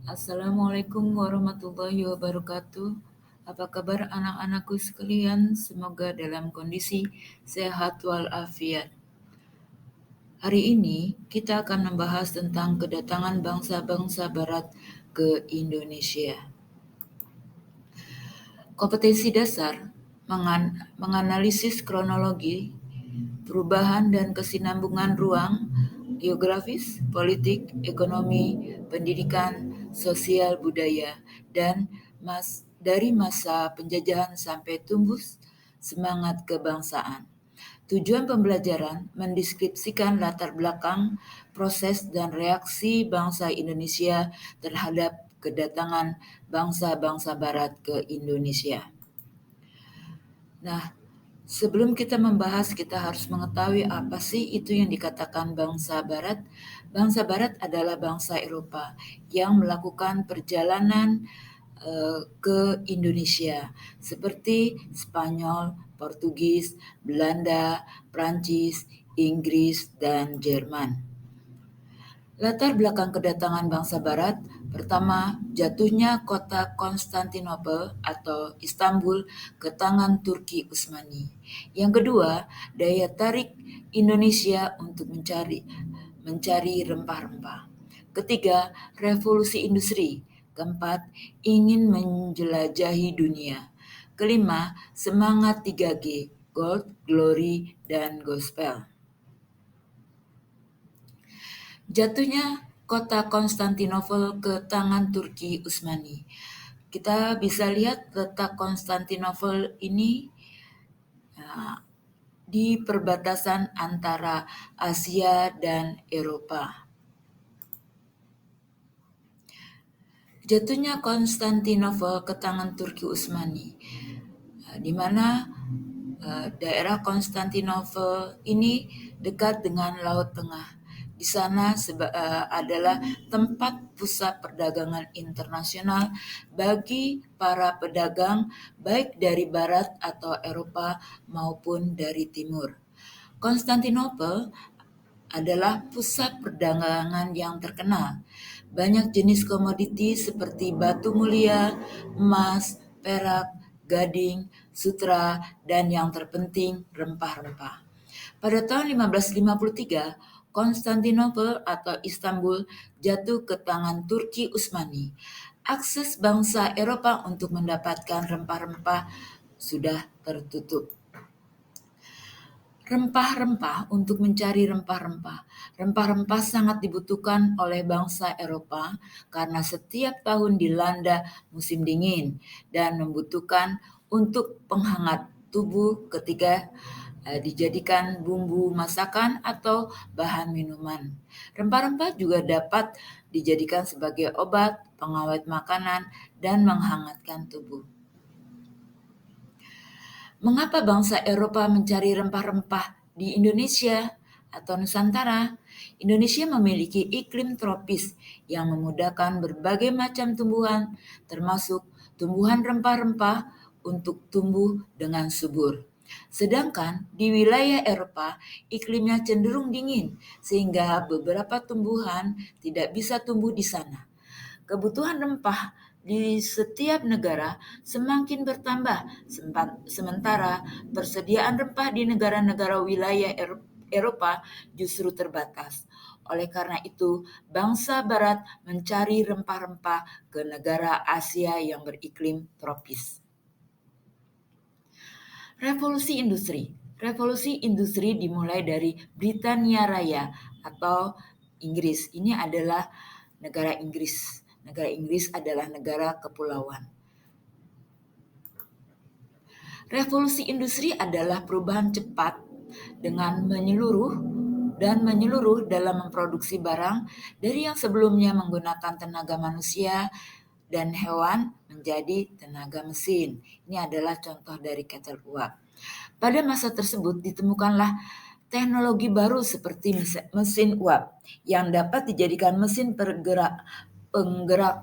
Assalamualaikum warahmatullahi wabarakatuh. Apa kabar anak-anakku sekalian? Semoga dalam kondisi sehat walafiat. Hari ini kita akan membahas tentang kedatangan bangsa-bangsa Barat ke Indonesia. Kompetensi dasar menganalisis kronologi, perubahan dan kesinambungan ruang, geografis, politik, ekonomi, pendidikan, sosial budaya, dan dari masa penjajahan sampai tumbuh semangat kebangsaan. Tujuan pembelajaran mendeskripsikan latar belakang, proses, dan reaksi bangsa Indonesia terhadap kedatangan bangsa-bangsa Barat ke Indonesia. Nah, sebelum kita membahas, kita harus mengetahui apa sih itu yang dikatakan bangsa Barat. Bangsa Barat adalah bangsa Eropa yang melakukan perjalanan ke Indonesia, seperti Spanyol, Portugis, Belanda, Prancis, Inggris, dan Jerman. Latar belakang kedatangan bangsa Barat, pertama, jatuhnya kota Konstantinopel atau Istanbul ke tangan Turki Utsmani. Yang kedua, daya tarik Indonesia untuk mencari rempah-rempah. Ketiga, revolusi industri. Keempat, ingin menjelajahi dunia. Kelima, semangat 3G, Gold, Glory, dan Gospel. Jatuhnya kota Konstantinopel ke tangan Turki Utsmani. Kita bisa lihat letak Konstantinopel ini di perbatasan antara Asia dan Eropa. Jatuhnya Konstantinopel ke tangan Turki Utsmani, di mana daerah Konstantinopel ini dekat dengan Laut Tengah. Di sana adalah tempat pusat perdagangan internasional bagi para pedagang baik dari barat atau Eropa maupun dari timur. Konstantinopel adalah pusat perdagangan yang terkenal. Banyak jenis komoditi seperti batu mulia, emas, perak, gading, sutra, dan yang terpenting rempah-rempah. Pada tahun 1553, Konstantinopel atau Istanbul jatuh ke tangan Turki Utsmani. Akses bangsa Eropa untuk mendapatkan rempah-rempah sudah tertutup. Rempah-rempah untuk mencari rempah-rempah. Rempah-rempah sangat dibutuhkan oleh bangsa Eropa karena setiap tahun dilanda musim dingin dan membutuhkan untuk penghangat tubuh ketika dijadikan bumbu masakan atau bahan minuman. Rempah-rempah juga dapat dijadikan sebagai obat, pengawet makanan, dan menghangatkan tubuh. Mengapa bangsa Eropa mencari rempah-rempah di Indonesia atau Nusantara? Indonesia memiliki iklim tropis yang memudahkan berbagai macam tumbuhan, termasuk tumbuhan rempah-rempah untuk tumbuh dengan subur. Sedangkan di wilayah Eropa, iklimnya cenderung dingin, sehingga beberapa tumbuhan tidak bisa tumbuh di sana. Kebutuhan rempah di setiap negara semakin bertambah, sementara persediaan rempah di negara-negara wilayah Eropa justru terbatas. Oleh karena itu, bangsa Barat mencari rempah-rempah ke negara Asia yang beriklim tropis. Revolusi industri. Revolusi industri dimulai dari Britania Raya atau Inggris. Ini adalah negara Inggris. Negara Inggris adalah negara kepulauan. Revolusi industri adalah perubahan cepat dengan menyeluruh dalam memproduksi barang dari yang sebelumnya menggunakan tenaga manusia dan hewan menjadi tenaga mesin. Ini adalah contoh dari kettle uap. Pada masa tersebut ditemukanlah teknologi baru seperti mesin uap yang dapat dijadikan mesin penggerak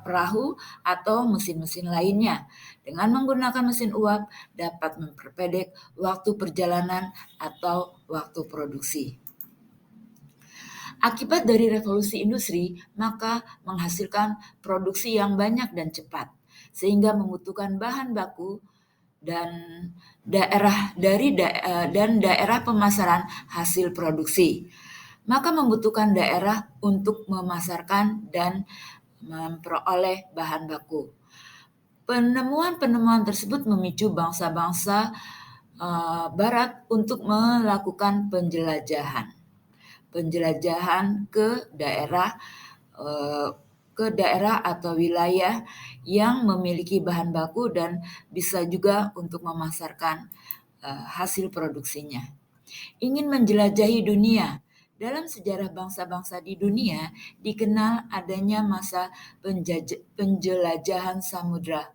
perahu atau mesin-mesin lainnya. Dengan menggunakan mesin uap dapat memperpendek waktu perjalanan atau waktu produksi. Akibat dari revolusi industri, maka menghasilkan produksi yang banyak dan cepat, sehingga membutuhkan bahan baku dan daerah pemasaran hasil produksi. Maka membutuhkan daerah untuk memasarkan dan memperoleh bahan baku. Penemuan-penemuan tersebut memicu bangsa-bangsa Barat untuk melakukan penjelajahan ke daerah atau wilayah yang memiliki bahan baku dan bisa juga untuk memasarkan hasil produksinya. Ingin menjelajahi dunia. Dalam sejarah bangsa-bangsa di dunia dikenal adanya masa penjelajahan samudra.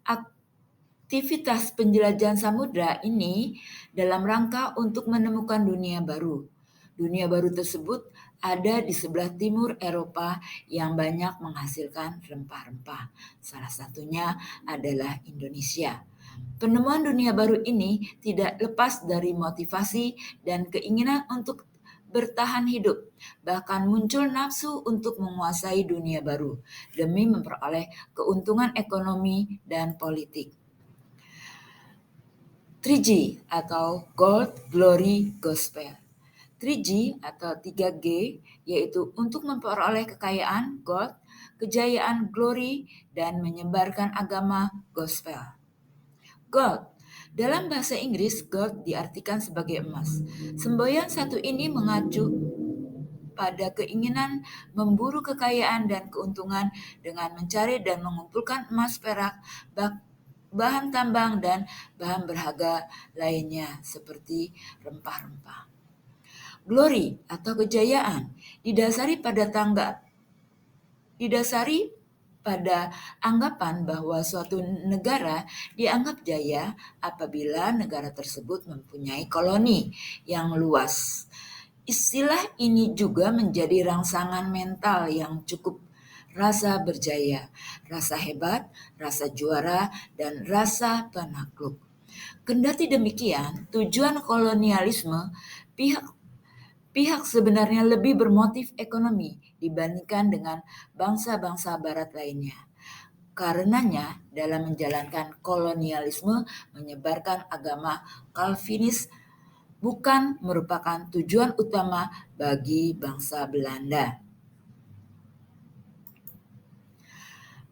Aktivitas penjelajahan samudra ini dalam rangka untuk menemukan dunia baru. Dunia baru tersebut ada di sebelah timur Eropa yang banyak menghasilkan rempah-rempah. Salah satunya adalah Indonesia. Penemuan dunia baru ini tidak lepas dari motivasi dan keinginan untuk bertahan hidup. Bahkan muncul nafsu untuk menguasai dunia baru demi memperoleh keuntungan ekonomi dan politik. 3G atau Gold, Glory, Gospel. 3G atau 3G yaitu untuk memperoleh kekayaan, gold, kejayaan, glory, dan menyebarkan agama gospel. Gold. Dalam bahasa Inggris, gold diartikan sebagai emas. Semboyan satu ini mengacu pada keinginan memburu kekayaan dan keuntungan dengan mencari dan mengumpulkan emas, perak, bahan tambang, dan bahan berharga lainnya seperti rempah-rempah. Glory atau kejayaan didasari pada anggapan bahwa suatu negara dianggap jaya apabila negara tersebut mempunyai koloni yang luas. Istilah ini juga menjadi rangsangan mental yang cukup rasa berjaya, rasa hebat, rasa juara, dan rasa penakluk. Kendati demikian, tujuan kolonialisme pihak sebenarnya lebih bermotif ekonomi dibandingkan dengan bangsa-bangsa barat lainnya. Karenanya, dalam menjalankan kolonialisme, menyebarkan agama Calvinis bukan merupakan tujuan utama bagi bangsa Belanda.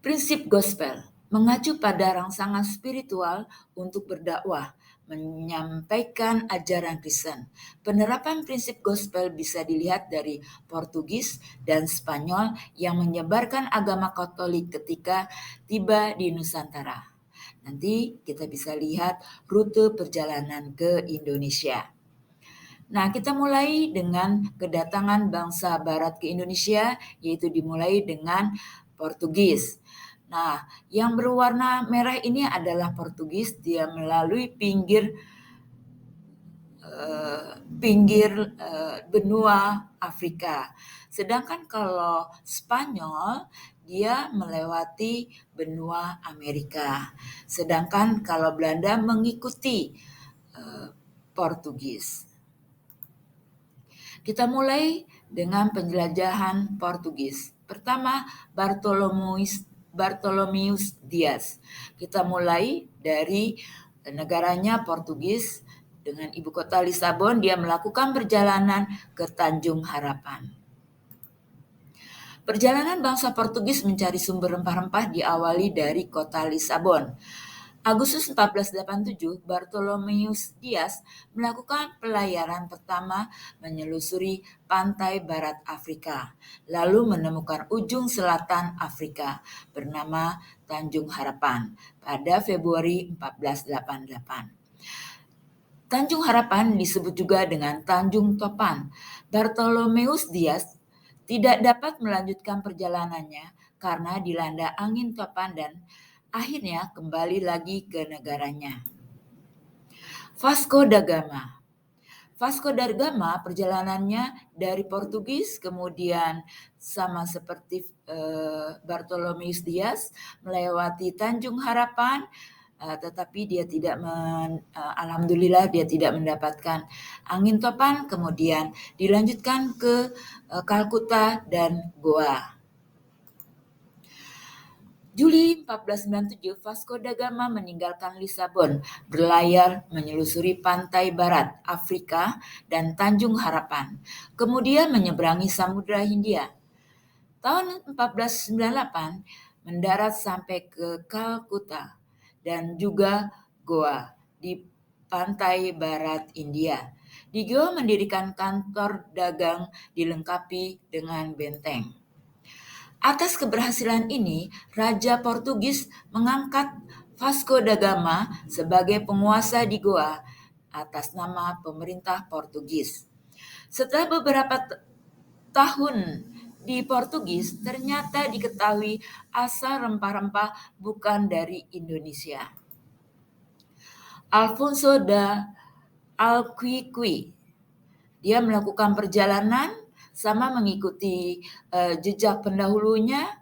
Prinsip gospel mengacu pada rangsangan spiritual untuk berdakwah, menyampaikan ajaran Kristen. Penerapan prinsip gospel bisa dilihat dari Portugis dan Spanyol yang menyebarkan agama Katolik ketika tiba di Nusantara. Nanti kita bisa lihat rute perjalanan ke Indonesia. Nah, kita mulai dengan kedatangan bangsa Barat ke Indonesia, yaitu dimulai dengan Portugis. Nah, yang berwarna merah ini adalah Portugis, dia melalui pinggir benua Afrika. Sedangkan kalau Spanyol, dia melewati benua Amerika. Sedangkan kalau Belanda mengikuti Portugis. Kita mulai dengan penjelajahan Portugis. Pertama, Bartolomeus Dias. Kita mulai dari negaranya Portugis dengan ibu kota Lisabon. Dia melakukan perjalanan ke Tanjung Harapan. Perjalanan bangsa Portugis mencari sumber rempah-rempah diawali dari kota Lisabon. Agustus 1487, Bartolomeus Dias melakukan pelayaran pertama menyelusuri pantai barat Afrika, lalu menemukan ujung selatan Afrika bernama Tanjung Harapan pada Februari 1488. Tanjung Harapan disebut juga dengan Tanjung Topan. Bartolomeus Dias tidak dapat melanjutkan perjalanannya karena dilanda angin topan dan akhirnya kembali lagi ke negaranya. Vasco da Gama. Vasco da Gama perjalanannya dari Portugis, kemudian sama seperti Bartolomeus Dias melewati Tanjung Harapan, tetapi dia tidak alhamdulillah dia tidak mendapatkan angin topan, kemudian dilanjutkan ke Kalkuta dan Goa. Juli 1497, Vasco da Gama meninggalkan Lisabon, berlayar menyusuri pantai barat Afrika dan Tanjung Harapan, kemudian menyeberangi Samudra Hindia. Tahun 1498, mendarat sampai ke Kalkuta dan juga Goa di pantai barat India. Di Goa mendirikan kantor dagang dilengkapi dengan benteng. Atas keberhasilan ini, Raja Portugis mengangkat Vasco da Gama sebagai penguasa di Goa atas nama pemerintah Portugis. Setelah beberapa tahun di Portugis, ternyata diketahui asal rempah-rempah bukan dari Indonesia. Alfonso da Alquiqui, dia melakukan perjalanan sama mengikuti jejak pendahulunya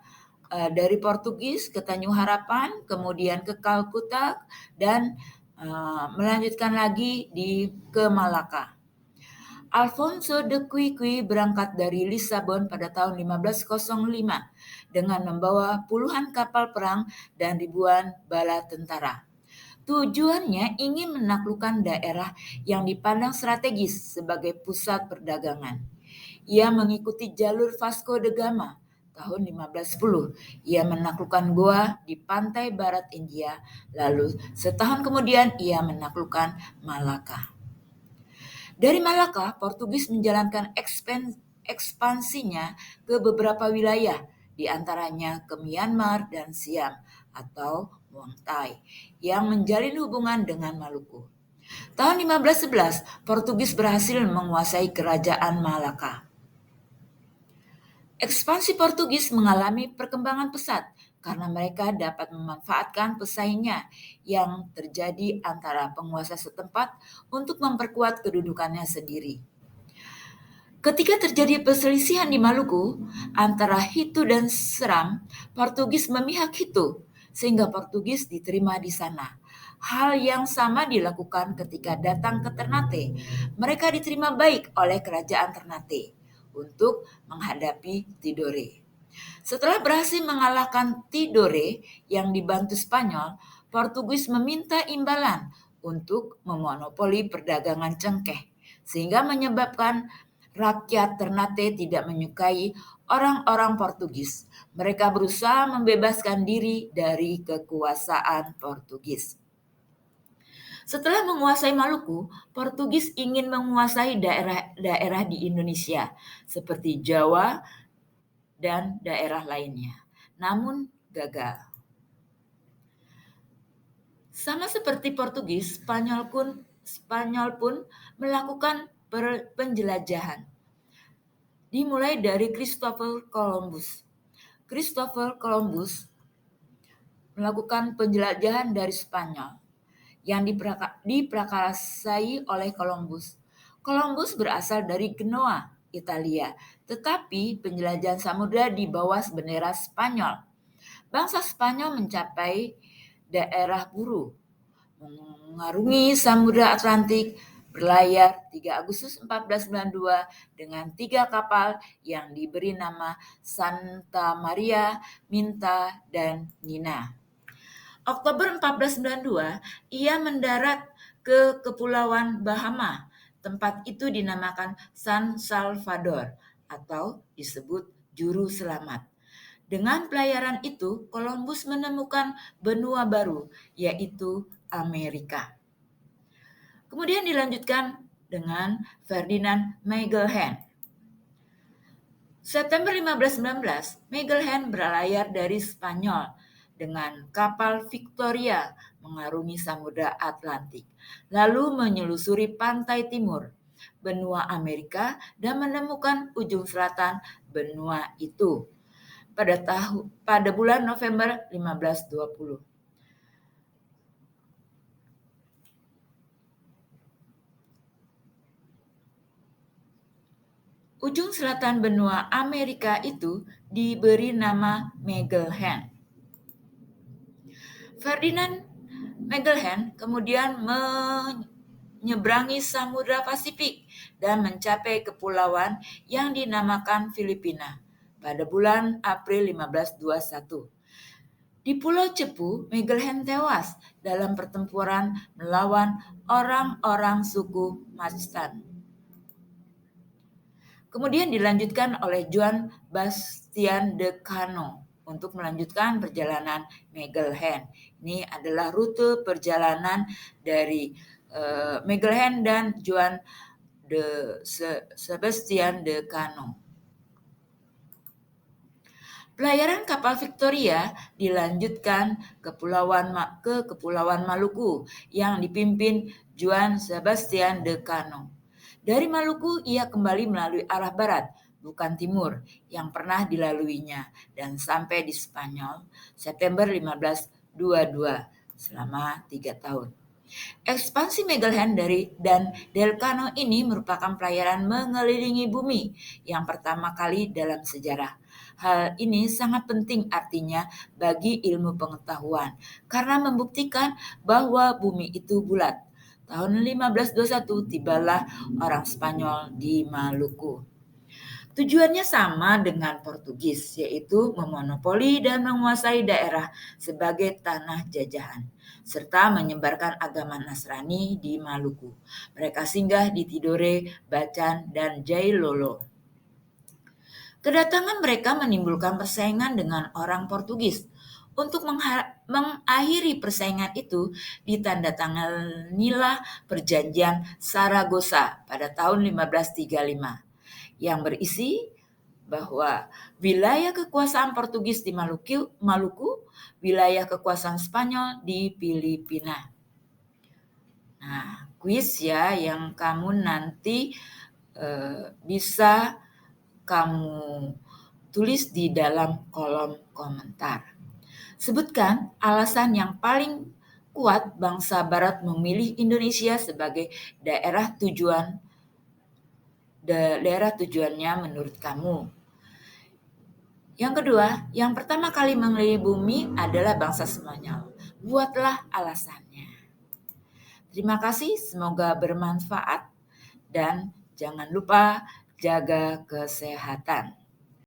dari Portugis ke Tanjung Harapan, kemudian ke Kalkuta, dan melanjutkan lagi ke Malaka. Alfonso de Quiqui berangkat dari Lisabon pada tahun 1505 dengan membawa puluhan kapal perang dan ribuan bala tentara. Tujuannya ingin menaklukkan daerah yang dipandang strategis sebagai pusat perdagangan. Ia mengikuti jalur Vasco da Gama. Tahun 1510, ia menaklukkan Goa di pantai barat India, lalu setahun kemudian ia menaklukkan Malaka. Dari Malaka, Portugis menjalankan ekspansinya ke beberapa wilayah, di antaranya ke Myanmar dan Siam atau Muang Thai, yang menjalin hubungan dengan Maluku. Tahun 1511, Portugis berhasil menguasai kerajaan Malaka. Ekspansi Portugis mengalami perkembangan pesat karena mereka dapat memanfaatkan pesaingnya yang terjadi antara penguasa setempat untuk memperkuat kedudukannya sendiri. Ketika terjadi perselisihan di Maluku antara Hitu dan Seram, Portugis memihak Hitu sehingga Portugis diterima di sana. Hal yang sama dilakukan ketika datang ke Ternate. Mereka diterima baik oleh kerajaan Ternate untuk menghadapi Tidore. Setelah berhasil mengalahkan Tidore yang dibantu Spanyol, Portugis meminta imbalan untuk memonopoli perdagangan cengkeh, sehingga menyebabkan rakyat Ternate tidak menyukai orang-orang Portugis. Mereka berusaha membebaskan diri dari kekuasaan Portugis. Setelah menguasai Maluku, Portugis ingin menguasai daerah-daerah di Indonesia seperti Jawa dan daerah lainnya. Namun gagal. Sama seperti Portugis, Spanyol pun melakukan penjelajahan. Dimulai dari Christopher Columbus. Christopher Columbus melakukan penjelajahan dari Spanyol yang diprakarsai oleh Columbus. Columbus berasal dari Genoa, Italia, tetapi penjelajahan samudra di bawah bendera Spanyol. Bangsa Spanyol mencapai daerah Buru, mengarungi Samudra Atlantik, berlayar 3 Agustus 1492 dengan 3 kapal yang diberi nama Santa Maria, Minta, dan Nina. Oktober 1492, ia mendarat ke Kepulauan Bahama. Tempat itu dinamakan San Salvador atau disebut Juru Selamat. Dengan pelayaran itu, Columbus menemukan benua baru, yaitu Amerika. Kemudian dilanjutkan dengan Ferdinand Magellan. September 1519, Magellan berlayar dari Spanyol dengan kapal Victoria mengarungi Samudra Atlantik, lalu menyelusuri pantai timur benua Amerika dan menemukan ujung selatan benua itu pada bulan November 1520. Ujung selatan benua Amerika itu diberi nama Magellan. Ferdinand Magellan kemudian menyeberangi Samudra Pasifik dan mencapai kepulauan yang dinamakan Filipina pada bulan April 1521. Di Pulau Cepu, Magellan tewas dalam pertempuran melawan orang-orang suku Mactan. Kemudian dilanjutkan oleh Juan Bastian de Cano untuk melanjutkan perjalanan Magellan. Ini adalah rute perjalanan dari Magellan dan Juan de Sebastian de Cano. Pelayaran kapal Victoria dilanjutkan ke Kepulauan Maluku yang dipimpin Juan Sebastian de Cano. Dari Maluku ia kembali melalui arah barat, bukan timur, yang pernah dilaluinya dan sampai di Spanyol September 1522 selama 3 tahun. Ekspansi Magellan dan Del Cano ini merupakan pelayaran mengelilingi bumi yang pertama kali dalam sejarah. Hal ini sangat penting artinya bagi ilmu pengetahuan karena membuktikan bahwa bumi itu bulat. Tahun 1521 tibalah orang Spanyol di Maluku. Tujuannya sama dengan Portugis, yaitu memonopoli dan menguasai daerah sebagai tanah jajahan, serta menyebarkan agama Nasrani di Maluku. Mereka singgah di Tidore, Bacan, dan Jailolo. Kedatangan mereka menimbulkan persaingan dengan orang Portugis. Untuk mengakhiri persaingan itu, ditandatanganilah Perjanjian Saragossa pada tahun 1535 yang berisi bahwa wilayah kekuasaan Portugis di Maluku, wilayah kekuasaan Spanyol di Filipina. Nah, kuis ya yang kamu nanti bisa kamu tulis di dalam kolom komentar. Sebutkan alasan yang paling kuat bangsa Barat memilih Indonesia sebagai daerah tujuannya menurut kamu. Yang kedua, yang pertama kali mengelilingi bumi adalah bangsa Spanyol. Buatlah alasannya. Terima kasih, semoga bermanfaat dan jangan lupa jaga kesehatan.